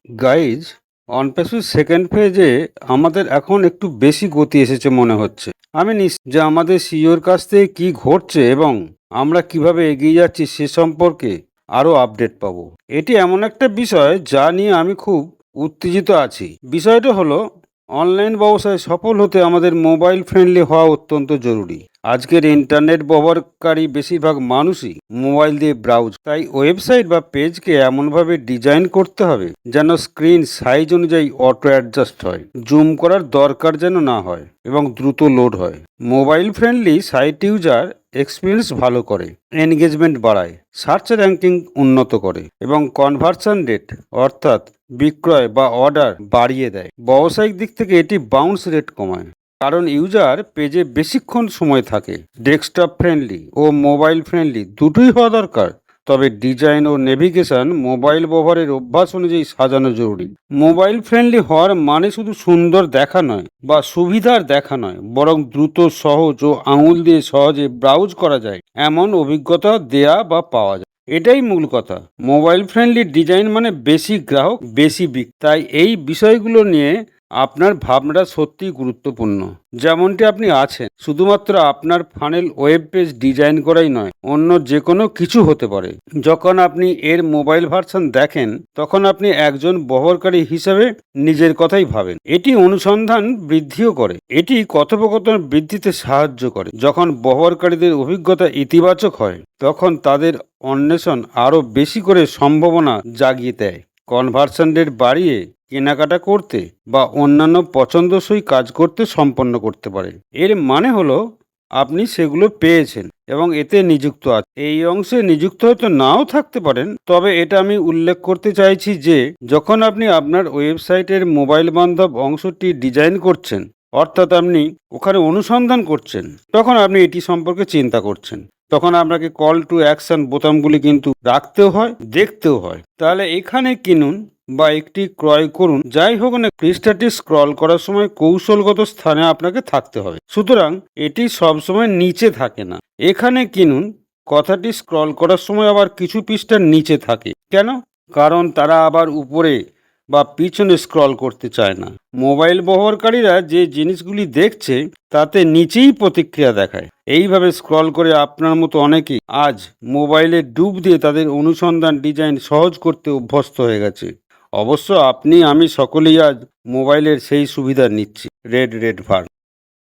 Guys, অনপ্যাসিভ second পেজে আমাদের এখন একটু বেশি গতি এসেছে মনে হচ্ছে। আমি নিশ্চিত যে আমাদের সিইওর কাছ থেকে কি ঘটছে এবং আমরা কিভাবে এগিয়ে যাচ্ছি সে সম্পর্কে আরও আপডেট পাবো। এটি এমন একটা বিষয় যা নিয়ে আমি খুব উত্তেজিত আছি। বিষয়টা হলো, অনলাইন ব্যবসায় সফল হতে আমাদের মোবাইল ফ্রেন্ডলি হওয়া অত্যন্ত জরুরি। আজকের ইন্টারনেট ব্যবহারকারী বেশিরভাগ মানুষই মোবাইল দিয়ে ব্রাউজ, তাই ওয়েবসাইট বা পেজকে এমনভাবে ডিজাইন করতে হবে যেন স্ক্রিন সাইজ অনুযায়ী অটো অ্যাডজাস্ট হয়, জুম করার দরকার যেন না হয় এবং দ্রুত লোড হয়। Mobile friendly site user experience ভালো করে, এনগেজমেন্ট বাড়ায়, সার্চ র্যাঙ্কিং উন্নত করে এবং কনভার্সন রেট অর্থাৎ বিক্রয় বা অর্ডার বাড়িয়ে দেয়। ব্যবসায়িক দিক থেকে এটি বাউন্স রেট কমায়, কারণ ইউজার পেজে বেশিক্ষণ সময় থাকে। ডেস্কটপ ফ্রেন্ডলি ও মোবাইল ফ্রেন্ডলি দুটোই হওয়া দরকার, তবে ডিজাইন ও নেভিগেশন মোবাইল ব্যবহারের অভ্যাস অনুযায়ী সাজানো জরুরি। মোবাইল ফ্রেন্ডলি হওয়ার মানে শুধু সুন্দর দেখা নয় বা সুবিধার দেখা নয়, বরং দ্রুত, সহজ ও আঙুল দিয়ে সহজে ব্রাউজ করা যায় এমন অভিজ্ঞতা দেয়া বা পাওয়া যায়। এটাই মূল কথা। মোবাইল ফ্রেন্ডলি ডিজাইন মানে বেশি গ্রাহক, বেশি তাই এই বিষয়গুলো নিয়ে আপনার ভাবনাটা সত্যিই গুরুত্বপূর্ণ। যেমনটি আপনি আছেন, শুধুমাত্র আপনার ফানেল ওয়েব পেজ ডিজাইন করাই নয়, অন্য যে কোনো কিছু হতে পারে। যখন আপনি এর মোবাইল ভার্সন দেখেন, তখন আপনি একজন ব্যবহারকারী হিসেবে নিজের কথাই ভাবেন। এটি অনুসন্ধান বৃদ্ধিও করে, এটি কথোপকথন বৃদ্ধিতে সাহায্য করে। যখন ব্যবহারকারীদের অভিজ্ঞতা ইতিবাচক হয়, তখন তাদের অন্বেষণ আরও বেশি করে সম্ভাবনা জাগিয়ে দেয়, কনভার্সন রেট বাড়িয়ে কেনাকাটা করতে বা অন্যান্য পছন্দসই কাজ করতে সম্পন্ন করতে পারে। এর মানে হলো আপনি সেগুলো পেয়েছেন এবং এতে নিযুক্ত আছেন। এই অংশে নিযুক্ত হয়তো নাও থাকতে পারেন, তবে এটা আমি উল্লেখ করতে চাইছি যে যখন আপনি আপনার ওয়েবসাইটের মোবাইল বান্ধব অংশটি ডিজাইন করছেন, অর্থাৎ আপনি ওখানে অনুসন্ধান করছেন, তখন আপনি এটি সম্পর্কে চিন্তা করছেন। তখন আপনাকে কল টু অ্যাকশন বোতামগুলি কিন্তু রাখতেও হয়, দেখতেও হয়। তাহলে এখানে কিনুন বা একটি ক্রয় করুন, যাই হোক না, পৃষ্ঠাটি স্ক্রল করার সময় কৌশলগত স্থানে আপনাকে থাকতে হবে। সুতরাং এটি সবসময় নিচে থাকে না। এখানে কিনুন কথাটি স্ক্রল করার সময় আবার কিছু পৃষ্ঠার নিচে থাকে। কেন? কারণ তারা আবার উপরে বা পিছনে স্ক্রল করতে চায় না। মোবাইল ব্যবহারকারীরা যে জিনিসগুলি দেখছে তাতে নিচেই প্রতিক্রিয়া দেখায়। এইভাবে স্ক্রল করে আপনার মতো অনেকেই আজ মোবাইলে ডুব দিয়ে তাদের অনুসন্ধান ডিজাইন সহজ করতে অভ্যস্ত হয়ে গেছে। অবশ্য আপনি, আমি সকলেই আজ মোবাইলের সেই সুবিধা নিচ্ছি। Red Verne.